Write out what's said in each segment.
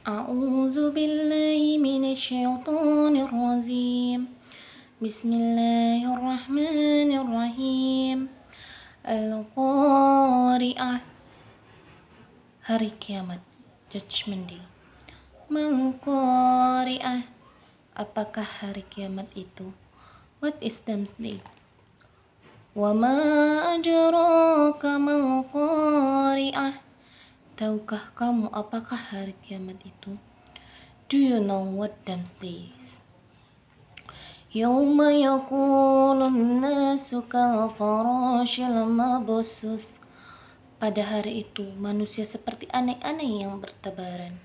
أعوذ بالله من الشيطان الرجيم بسم الله الرحمن الرحيم Al-Qari'ah, hari kiamat, Judgment Day. Mal-Qari'ah, apakah hari kiamat itu? What is Doomsday? Wa ma adraka mal-Qari'ah, tahukah kamu apakah hari kiamat itu? Do you know what Doomsday is? Yawma yakunun nasu kal-farashil mabsus. Pada hari itu manusia seperti aneh-aneh yang bertebaran.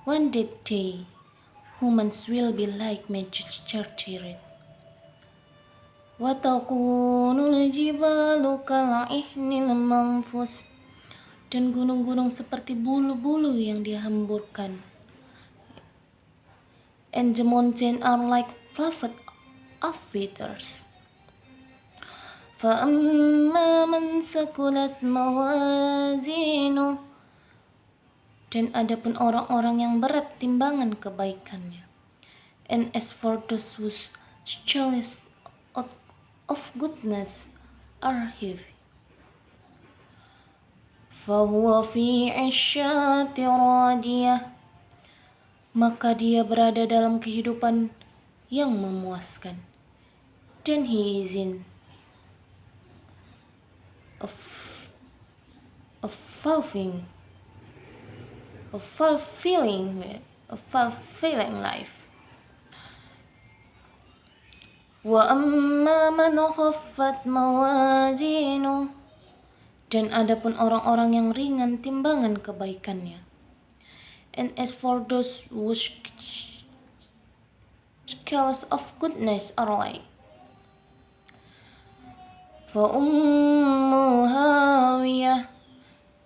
One day, humans will be like magic carpet. Wa takunul jibalu kal'ihnil manfus. Dan gunung-gunung seperti bulu-bulu yang dihamburkan. And the mountains are like fluffed of feathers. فَأَمَّا مَنْ ثَقُلَتْ مَوَازِينُهُ, dan adapun orang-orang yang berat timbangan kebaikannya. And as for those whose scales of goodness are heavy, فَهُوَ فِي عِيشَةٍ رَاضِيَةٍ, maka dia berada dalam kehidupan yang memuaskan. Then he is in a fulfilling life. Wa amma man khaffat mawazinu, dan adapun orang-orang yang ringan timbangan kebaikannya. And as for those whose scales of goodness are light, fa ummu hawiyah,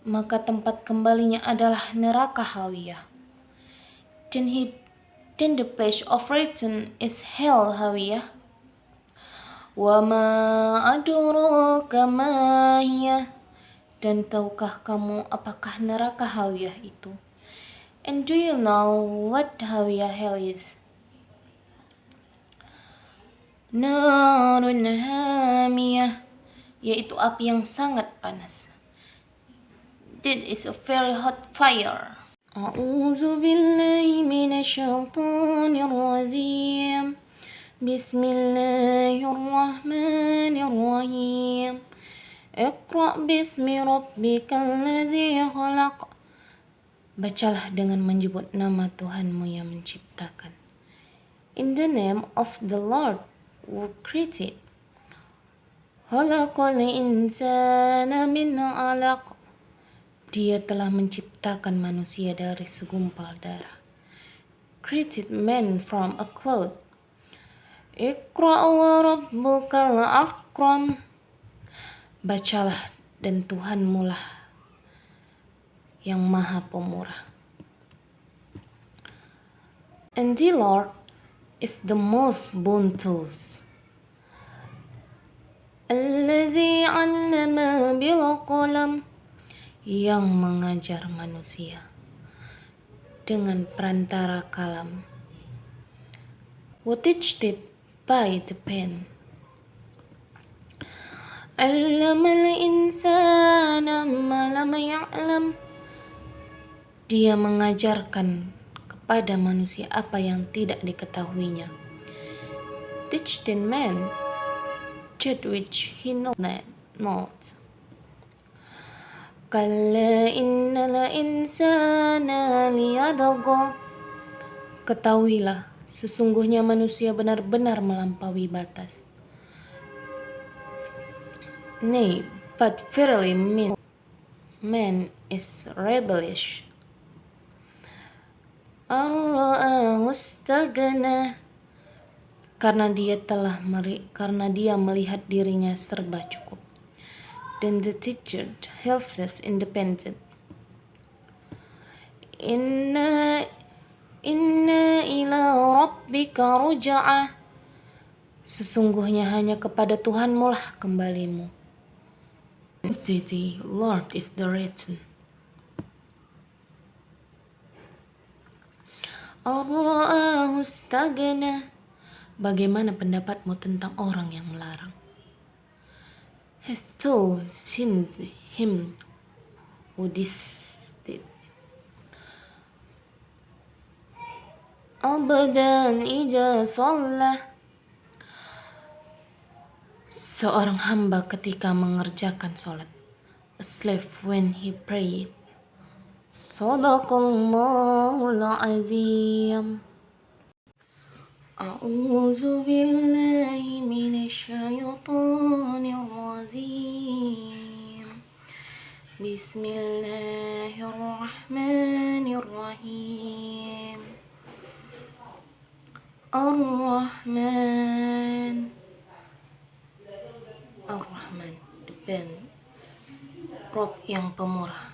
maka tempat kembalinya adalah neraka hawiyah. Then the place of return is hell hawiyah. Wa ma adraka ma hiya, dan tahukah kamu apakah neraka hawiyah itu? And do you know what hawiyah hell is? Narun hamiyah, yaitu api yang sangat panas. That is a very hot fire. A'udzu billahi minasyaitonir rajim. Bismillahirrahmanirrahim. Iqra' bismi rabbikal ladzi khalaq. Bacalah dengan menyebut nama Tuhanmu yang menciptakan. In the name of the Lord who created. Khalaqal insana min 'alaq. Dia telah menciptakan manusia dari segumpal darah. Created man from a cloud. Iqra' wa rabbukal akram. Bacalah dan Tuhanmu lah yang maha pemurah. And the Lord is the most bounteous. Allazi 'allama bil qalam, yang mengajar manusia dengan perantara kalam. What teach it by the pen. Allamal insana ma lam ya'lam, dia mengajarkan kepada manusia apa yang tidak diketahuinya. Teach the man that which he knows not. Kalla innal insana liyadgha, ketahuilah sesungguhnya manusia benar-benar melampaui batas. Nay, but verily man is rebellious. Ar-ra'ahu istaghna, karena dia melihat dirinya serba cukup. Then the teacher himself independent. Inna ila rabbika ruja'ah, sesungguhnya hanya kepada Tuhanmu lah kembalimu. The Lord is the written. Ar-ra'ahu istaghna. Bagaimana pendapatmu tentang orang yang melarang? He thought him who disted. Abadan ija sholla. Seorang hamba ketika mengerjakan sholat. A slave when he prayed. Sadaqallahul azim. A'udzu billahi minasyaitonir rajim. Bismillahirrahmanirrahim. Ar-Rahman. Ar-Rahman, the band. Rob yang pemurah,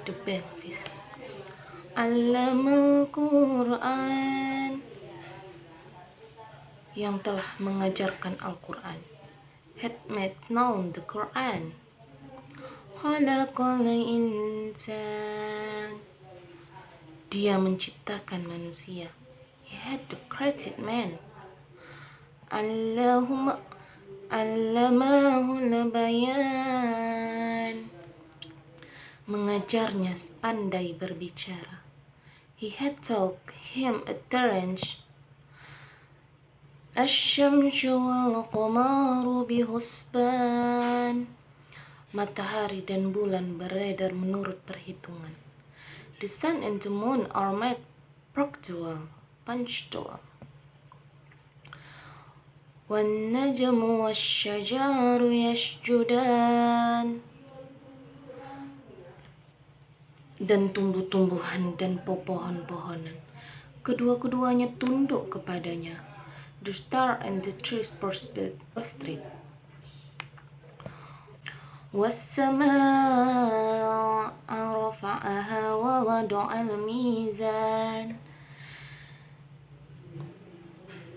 the beneficent. Allamal Quran, yang telah mengajarkan Al-Quran. Had made known the Quran. Khalaqal insan, dia menciptakan manusia. He had created man. Allamahul bayan, mengajarnya pandai berbicara. He had taught him a range. Asy-syamsu wal qamaru bihusban, matahari dan bulan beredar menurut perhitungan. The sun and the moon are made punctual. Wan najmu wasy-syajaru yasjudan, dan tumbuh-tumbuhan dan pohon-pohonan, kedua-keduanya tunduk kepadanya. The star and the trees prostrate. Was-samaa'a rafa'aha wa wada'al mizan,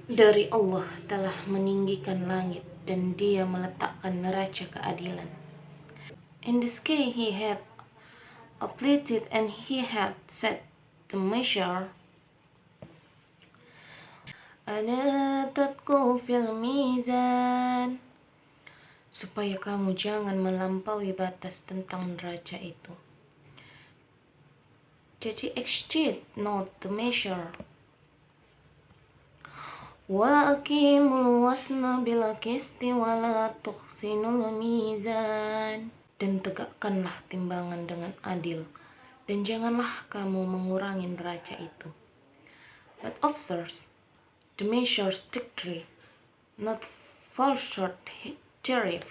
dari Allah telah meninggikan langit dan dia meletakkan neraca keadilan. In the sky he had uplifted and he had set the measure. Ala tatku fil mizan, supaya kamu jangan melampaui batas tentang neraca itu. Jadi exceed not the measure. Wa aqimul wasna bil qisti wa la tukhsinul mizan, dan tegakkanlah timbangan dengan adil dan janganlah kamu mengurangi neraca itu. But observe the measure strictly, not fall short thereof.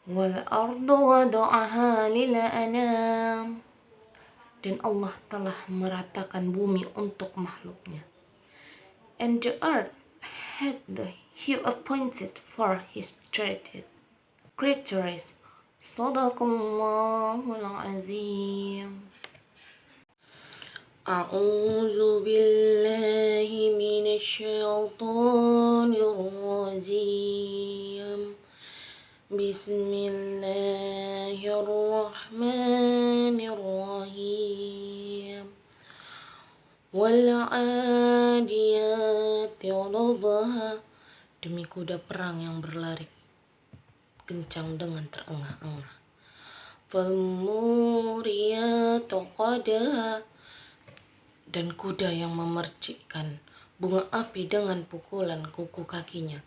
Wal ardu wada'aha lil anam, dan Allah telah meratakan bumi untuk makhluknya. And the earth had he appointed for his creatures. Sadaqallahul azim. A'udzu billahi minasyaitonir rajim. Bismillahirrahmanirrahim. Wal 'adiyati dhabha, demi kuda perang yang berlari kencang dengan terengah-engah. Fal muriyati qadha, dan kuda yang memercikkan bunga api dengan pukulan kuku kakinya.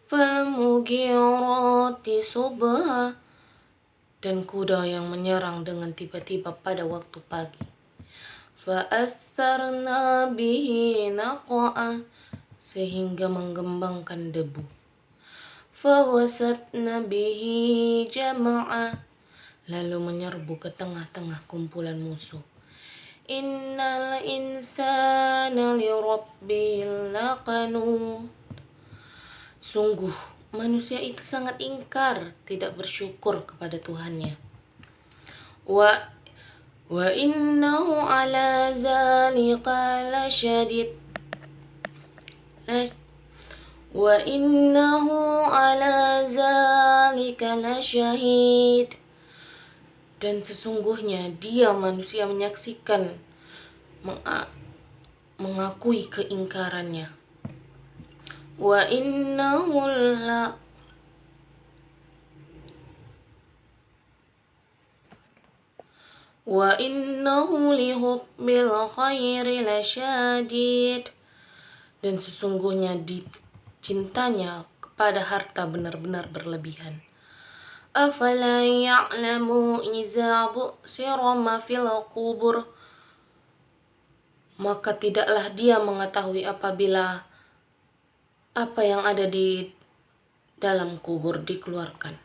Fal mughirati subha, dan kuda yang menyerang dengan tiba-tiba pada waktu pagi. Fa atharna bihi naqa'a, sehingga menggembangkan debu. Fa wasatna bihi jama'a, lalu menyerbu ke tengah-tengah kumpulan musuh. Innal insana lirabbil laqanud, sungguh manusia itu sangat ingkar, tidak bersyukur kepada Tuhannya. Wa innahu ala zalika lasyadid. Wa innahu ala zalika lasyahid, Dan sesungguhnya dia manusia menyaksikan, mengakui keingkarannya. Wa innahu la Wa innahu lihubbil khairi lasyadid. Dan sesungguhnya cintanya kepada harta benar-benar berlebihan. Afala ya'lamu iza bu'sira ma fil qubur. Maka tidaklah dia mengetahui apabila apa yang ada di dalam kubur dikeluarkan.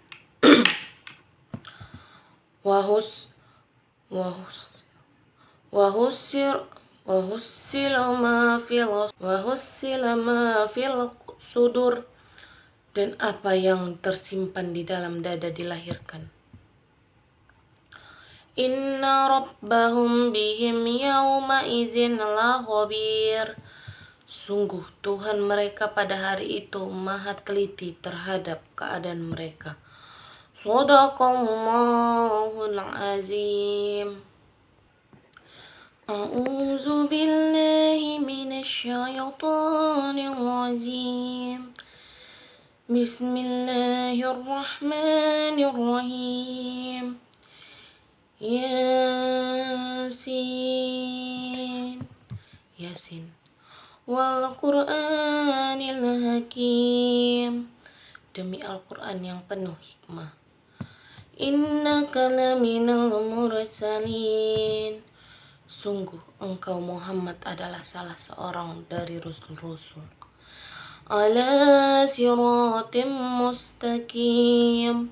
Wahus Wahussila ma fil sudur. Dan apa yang tersimpan di dalam dada dilahirkan. Inna rabbahum bihim yawma izin la khabir. Sungguh Tuhan mereka pada hari itu maha teliti terhadap keadaan mereka. Shadaqallahul azim. A'udzu billahi minasy syaithanir rajim. Bismillahirrahmanirrahim. Yasin wal Qur'anil Hakim. Demi Al-Quran yang penuh hikmah. Innaka laminal mursalin. Sungguh engkau Muhammad adalah salah seorang dari rasul-rasul. Ala siratim mustaqim.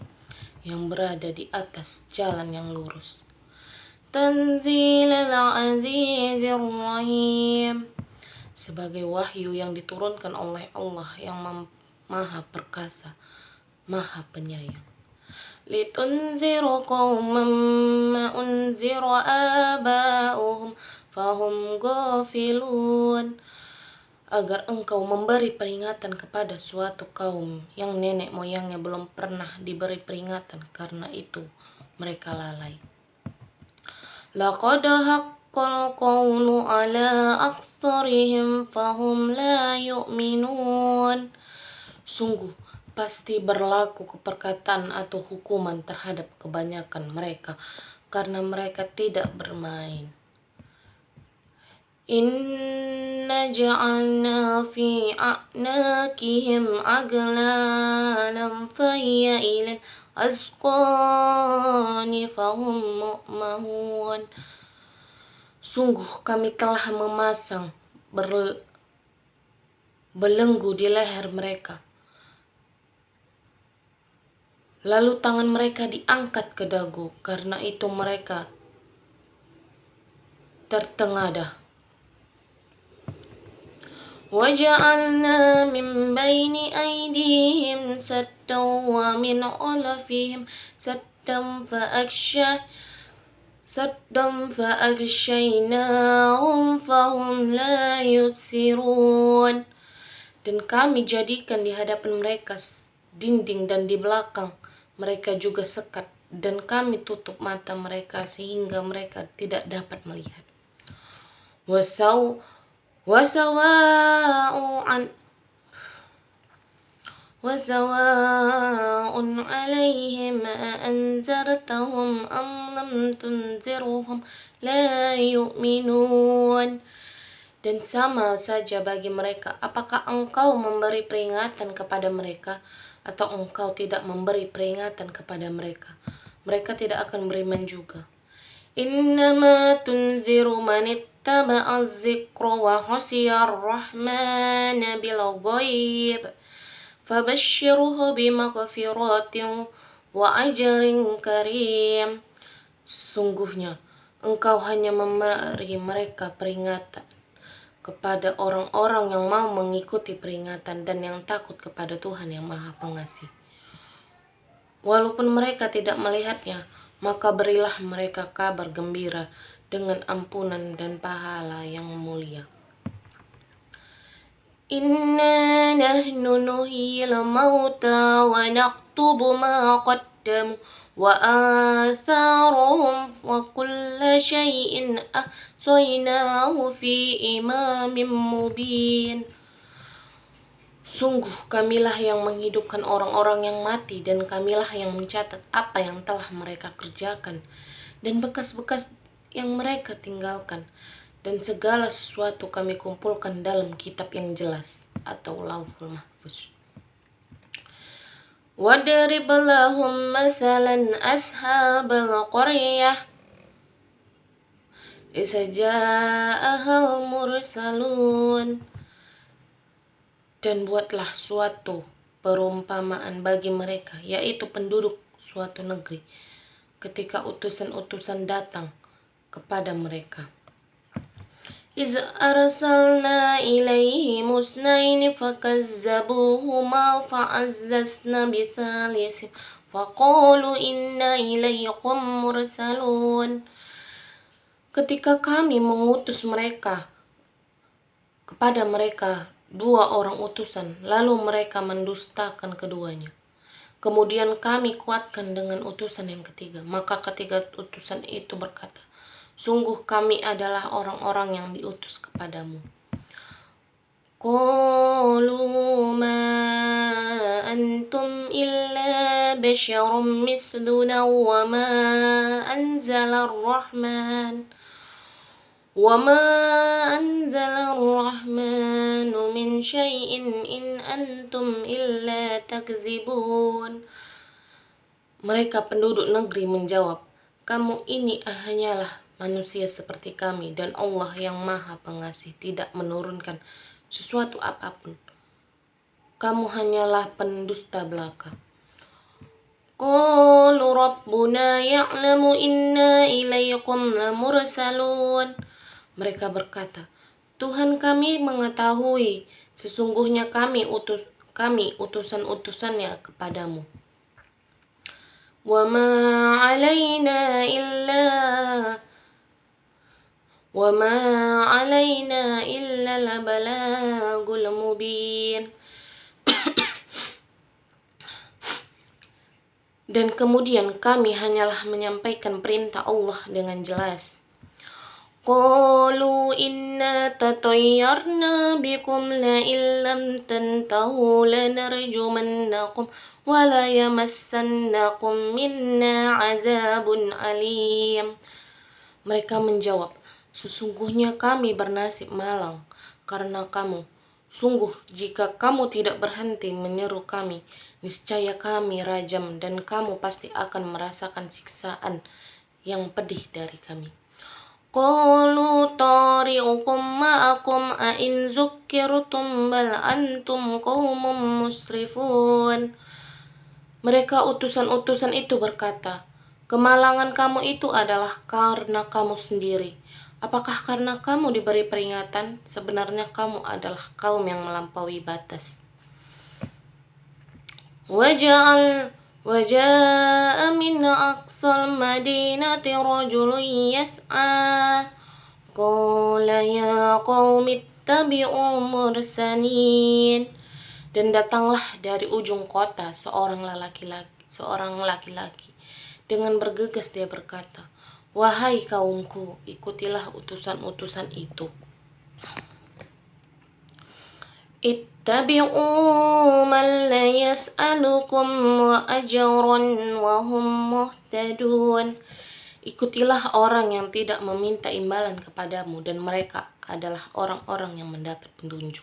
Yang berada di atas jalan yang lurus. Tanzilal azizir rahim. Sebagai wahyu yang diturunkan oleh Allah yang maha perkasa, maha penyayang. Litunziru qauman ma unzira aba'uhum fahum ghafilun. Agar engkau memberi peringatan kepada suatu kaum yang nenek moyangnya belum pernah diberi peringatan, karena itu mereka lalai. Laqad haqqal qawlu ala aktsarihim fahum la yu'minun. Sungguh pasti berlaku keperkataan atau hukuman terhadap kebanyakan mereka, karena mereka tidak bermain. Inna ja'alna fi a'naqihim aglalan fahiyya ilal azqani fahum mu'mahun. Sungguh kami telah memasang belenggu di leher mereka, lalu tangan mereka diangkat ke dagu, karena itu mereka tertengadah. وَجَعَلْنَا مِنْ بَيْنِ أَيْدِيهِمْ سَدًّا وَمِنْ خَلْفِهِمْ سَدًّا فَأَغْشَيْنَاهُمْ فَهُمْ لَا يُبْصِرُونَ. Dan kami jadikan di hadapan mereka dinding, dan di belakang mereka juga sekat, dan kami tutup mata mereka sehingga mereka tidak dapat melihat. وَسَوَاءٌ عَلَيْهِمْ أَأَنذَرْتَهُمْ أَمْ لَمْ تُنذِرْهُمْ لَا يُؤْمِنُونَ. Dan sama saja bagi mereka, apakah engkau memberi peringatan kepada mereka atau engkau tidak memberi peringatan kepada mereka, mereka tidak akan beriman juga. Innama tunziru man ittaba'a az-zikra wa khashiya ar-rahmana bil ghaib fabashshirhu bimaghfiratin wa ajrin karim. Sesungguhnya engkau hanya memberi mereka peringatan kepada orang-orang yang mau mengikuti peringatan dan yang takut kepada Tuhan yang Maha Pengasih. Walaupun mereka tidak melihatnya, maka berilah mereka kabar gembira dengan ampunan dan pahala yang mulia. Inna nahnu nuhyil mauta wa naktubu ma قدموا وآثارهم وكل شيء أحصيناه في إمام مبين. Sungguh kamilah yang menghidupkan orang-orang yang mati, dan kamilah yang mencatat apa yang telah mereka kerjakan dan bekas-bekas yang mereka tinggalkan, dan segala sesuatu kami kumpulkan dalam kitab yang jelas atau Lauhul Mahfuz. Wadrib lahum masalan ashabal qaryah idh ja'ahal mursalun. Dan buatlah suatu perumpamaan bagi mereka, yaitu penduduk suatu negeri, ketika utusan-utusan datang kepada mereka. Iz arsalna ilaihi musnaini fakazzabuhuma fa'azzazna bithalisin faqalu inna ilaikum mursalun. Ketika kami mengutus mereka kepada mereka dua orang utusan, lalu mereka mendustakan keduanya. Kemudian kami kuatkan dengan utusan yang ketiga. Maka ketiga utusan itu berkata, sungguh kami adalah orang-orang yang diutus kepadamu. Qalu ma antum illa basyarum misluna wa ma anzalar rahman وَمَا أَنزَلَ الرَّحْمَنُ مِنْ شَيْءٍ إِنْ أَنْتُمْ إِلَّا تَكْذِبُونَ. Mereka penduduk negeri menjawab, kamu ini hanyalah manusia seperti kami, dan Allah yang Maha Pengasih tidak menurunkan sesuatu apapun. Kamu hanyalah pendusta belaka. Qalu rabbuna ya'lamu inna ilaikum lamursalun. Mereka berkata, Tuhan kami mengetahui sesungguhnya kami utusan-utusannya kepadamu. Wa ma 'alaina illa al-balagul mubin. Dan kemudian kami hanyalah menyampaikan perintah Allah dengan jelas. Qalu inna tatayyarna bikum la illam tantahu lanarjumannakum wa la yamassannakum minna azabun alim. Mereka menjawab, sesungguhnya kami bernasib malang karena kamu. Sungguh jika kamu tidak berhenti menyeru kami, niscaya kami rajam dan kamu pasti akan merasakan siksaan yang pedih dari kami. Qalu tari'ukum ma'akum a'in zukkirtum bal antum qaumun musrifun. Mereka utusan-utusan itu berkata, kemalangan kamu itu adalah karena kamu sendiri. Apakah karena kamu diberi peringatan? Sebenarnya kamu adalah kaum yang melampaui batas. وجاء من أقصى المدينة رجل يسعى قال يا قوم اتبعوا مرسلين. Dan datanglah dari ujung kota seorang laki-laki dengan bergegas dia berkata, wahai kaumku, ikutilah utusan-utusan itu. Ittabi'u man la yas'alukum wa ajran wa hum muhtadun. Ikutilah orang yang tidak meminta imbalan kepadamu, dan mereka adalah orang-orang yang mendapat petunjuk.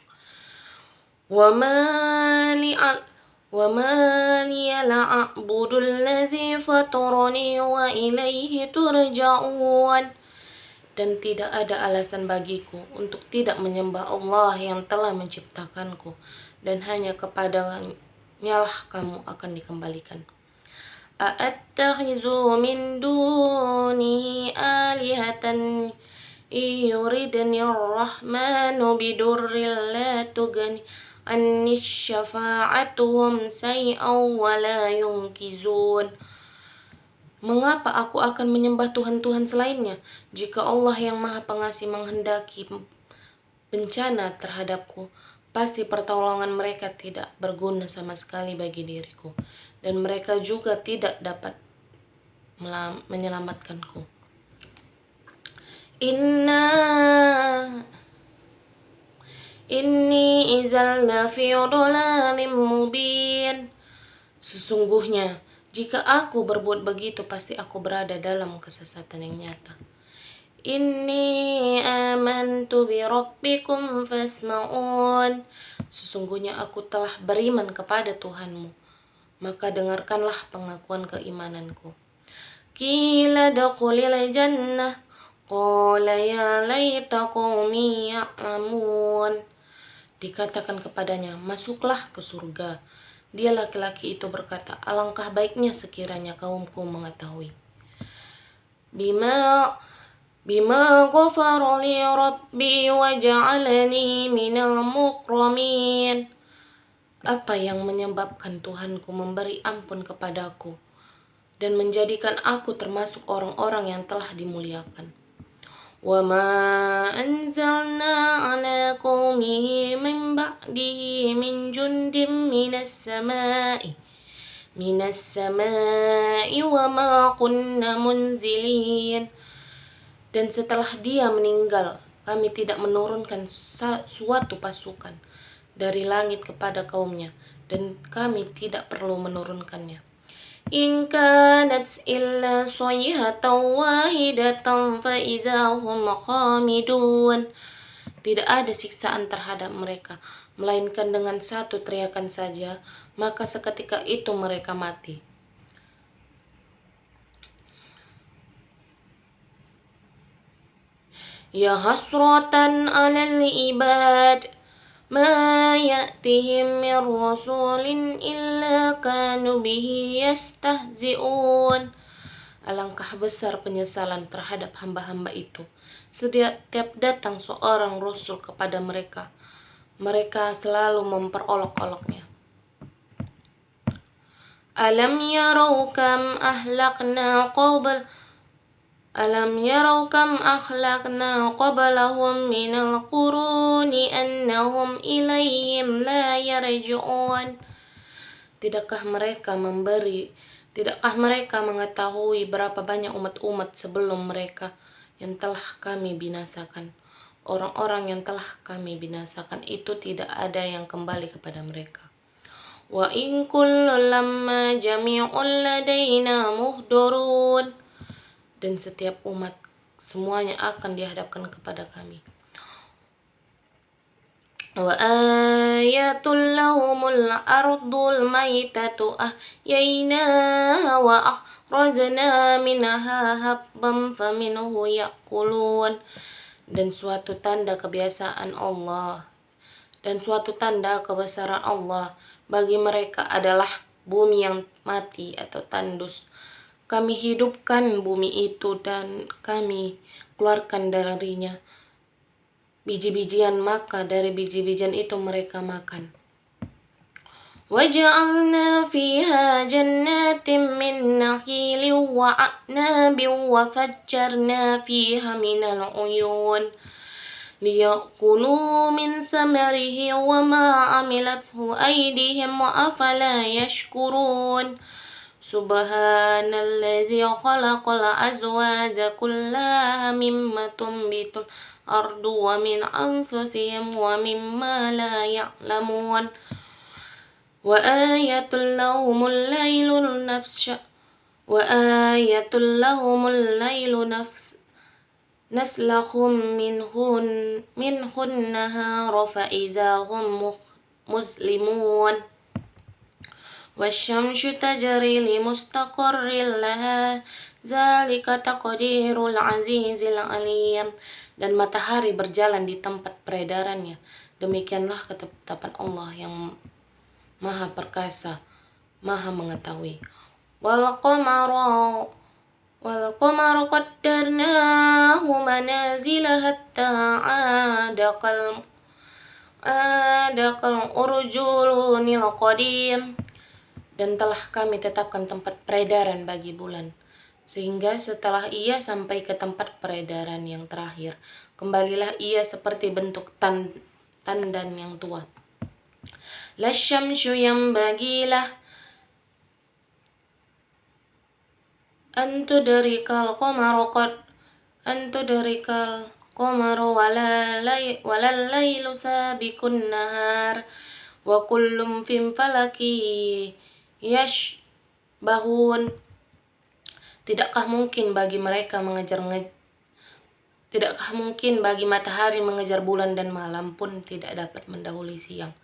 Wa ma liya la'budu allazi fatarani wa ilaihi turja'un. Dan tidak ada alasan bagiku untuk tidak menyembah Allah yang telah menciptakanku, dan hanya kepadanya lah kamu akan dikembalikan. A'attakhizu min dunihi alihatan yuridni ar-rahmanu bidurril la tughni anni syafa'atuhum say'aw wa la yunkizun. Mengapa aku akan menyembah Tuhan-Tuhan selainnya, jika Allah yang Maha Pengasih menghendaki bencana terhadapku, pasti pertolongan mereka tidak berguna sama sekali bagi diriku, dan mereka juga tidak dapat menyelamatkanku. Inni izal lafi dhalalim mubin. Sesungguhnya, jika aku berbuat begitu, pasti aku berada dalam kesesatan yang nyata. Inni amantu bi rabbikum fasma'un. Sesungguhnya aku telah beriman kepada Tuhanmu, maka dengarkanlah pengakuan keimananku. Qila dakhulil jannah, qala ya laita qaumi ya'lamun. Dikatakan kepadanya, masuklah ke surga. Dia laki-laki itu berkata, alangkah baiknya sekiranya kaumku mengetahui. Bima ghafara li rabbi wa ja'alani minal mukramin. Apa yang menyebabkan Tuhanku memberi ampun kepadaku dan menjadikan aku termasuk orang-orang yang telah dimuliakan. Wa ma anzalna ala qaumihi min ba'dihi min jundim minas samai wa ma kunna munzilin. Dan setelah dia meninggal, kami tidak menurunkan suatu pasukan dari langit kepada kaumnya, dan kami tidak perlu menurunkannya. In kanat illa sayhatan wahidatan fa idza hum khamidun. Tidak ada siksaan terhadap mereka, melainkan dengan satu teriakan saja, maka seketika itu mereka mati. Ya hasratan 'alal ibad ma ya'tihim min rasulin illa kanu bihi yastahzi'un. Alangkah besar penyesalan terhadap hamba-hamba itu. Setiap datang seorang rasul kepada mereka, mereka selalu memperolok-oloknya. Alam yarau kam akhlaqna qablahum minal quruni annahum ilayhim la yarji'un. Tidakkah mereka mengetahui berapa banyak umat-umat sebelum mereka yang telah kami binasakan? Orang-orang yang telah kami binasakan itu tidak ada yang kembali kepada mereka. Wa in kullu lamma jami'un ladaina muhdurun. Dan setiap umat semuanya akan dihadapkan kepada kami. Wa ayatul lahumul ardul maitatu ahyaynaha wa akhrajna minha habban faminhu ya'kulun. Dan suatu tanda kebesaran Allah bagi mereka adalah bumi yang mati atau tandus. Kami hidupkan bumi itu dan kami keluarkan darinya biji-bijian, maka dari biji-bijian itu mereka makan. Waja'alna fiha jannatin min nakhilin wa a'nabin wa fajjarna fiha minal uyun liyakulu min thamarihi wa ma amilathu aydihim wa afala yashkurun. Subhanallazi khalaqal azwaja kullaha mimma tunbitul ardu wa min anfusihim wa mimma la ya'lamun. Wa ayatul lahumul lailu naslahum minhun nahara fa iza hum muslimun. Wasyamsu tajri li mustaqarril laha zalika taqdirul azizil alim. Dan matahari berjalan di tempat peredarannya, demikianlah ketetapan Allah yang maha perkasa, maha mengetahui. Wal qamara qaddarnahu manazila hatta adaqal urjulunil qadim. Dan telah kami tetapkan tempat peredaran bagi bulan, sehingga setelah ia sampai ke tempat peredaran yang terakhir, kembalilah ia seperti bentuk tandan yang tua. la syamsu yanbaghi lah an tudrikal qamaru walal lailu sabiqun nahar wa kullum fim falaki yashbahun. Tidakkah mungkin bagi matahari mengejar bulan dan malam pun tidak dapat mendahului siang.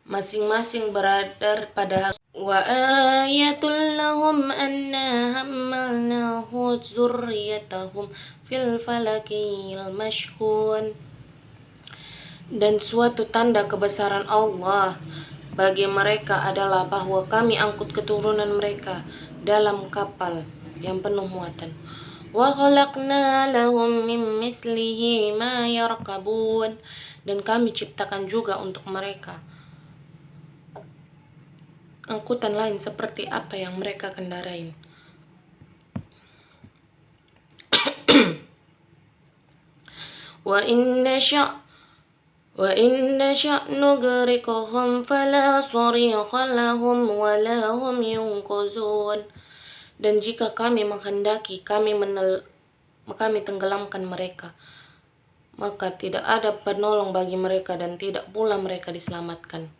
Masing-masing berada pada wa ayatul lahum anna hammalnahu dzurriyyatahum fil falakil mashhun. Dan suatu tanda kebesaran Allah bagi mereka adalah bahwa kami angkut keturunan mereka dalam kapal yang penuh muatan. Wa khalaqna lahum min mislihi ma yarkabun. Dan kami ciptakan juga untuk mereka angkutan lain seperti apa yang mereka kendarain. Wa inna sya' nughriqhum fala sarikha lahum wa la hum yunqazun. Dan jika kami menghendaki, kami tenggelamkan mereka, maka tidak ada penolong bagi mereka dan tidak pula mereka diselamatkan.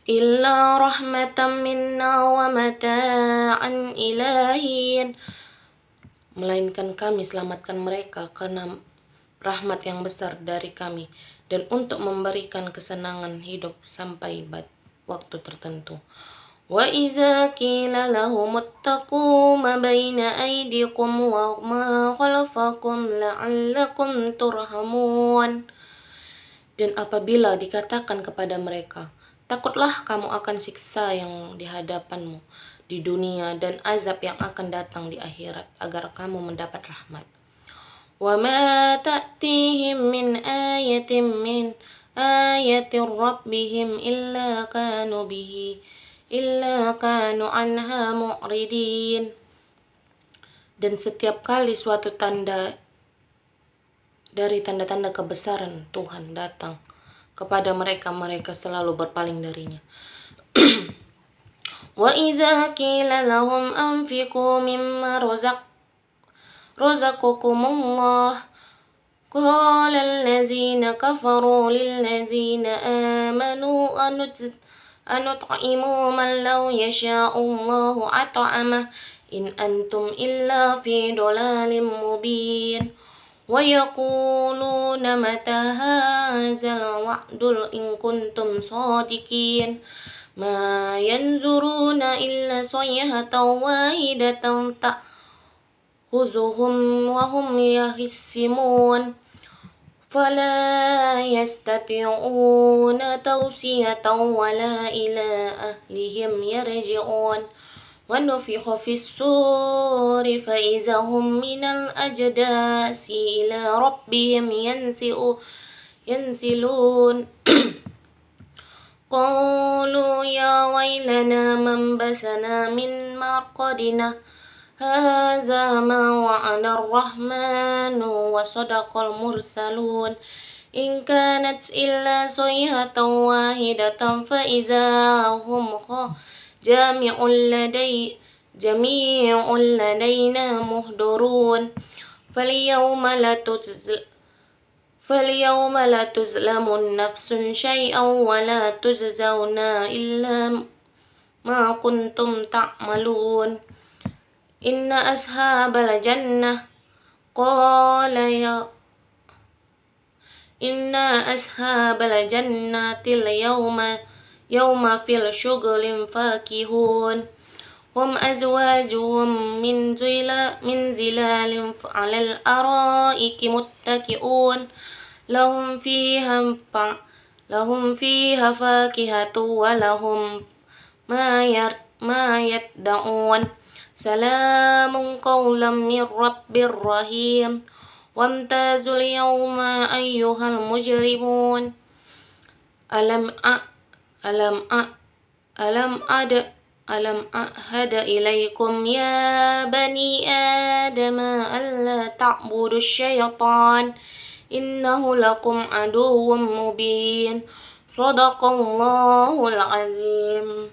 Illa rahmatan minna wa mata'an ilahin. Melainkan kami selamatkan mereka karena rahmat yang besar dari kami dan untuk memberikan kesenangan hidup sampai waktu tertentu. Wa iza qila lahum ittaqu ma baina aydikum wa ma khalfakum la'allakum turhamun. Dan apabila dikatakan kepada mereka, takutlah kamu akan siksa yang di hadapanmu di dunia dan azab yang akan datang di akhirat agar kamu mendapat rahmat. Wa ma ta'tihim min ayatin rabbihim illa kanu anha mu'ridin. Dan setiap kali suatu tanda dari tanda-tanda kebesaran Tuhan datang kepada mereka, mereka selalu berpaling darinya. Wa iza qila lahum anfiqu mimma razaqakumullah qala allazina kafaru lillazina amanu anut'imu man law yasha'ullahu at'amah in antum illa fi dhalalin mubin. Wa yaquluna mata hadzal wa'dul in kuntum shadiqin ma yanzuruna illa sayhatan wahidatan ta'khuzuhum wa hum yahissimun fala yastati'una tawsiyatan wala ila ahlihim yarji'un. Wa nufikha fis suri fa idza hum minal ajdasi ila rabbihim yansilun. Qalu ya waylana man basana min marqadina hadza ma wa'ada ar-rahmanu wa sadaqal mursalun in kanat illa sayhatan wahidatan fa idza hum jami'un ladaina muhdurun falyawma la tuzlamun nafsun syai'an wa la tujzauna illa ma kuntum ta'malun. Inna ashabal jannah til yawma fil syughlin fakihun hum azwajuhum min zilalin alal araiki muttaki'un lahum fiha fakihatu wa lahum ma yad'un salamun qawlan min rabbir rahim wamtazul yawma ayyuhal mujrimun alam ahada ilaikum ya bani adama alla ta'budu syaitan innahu lakum aduwwum mubin Sadaqallahul azim.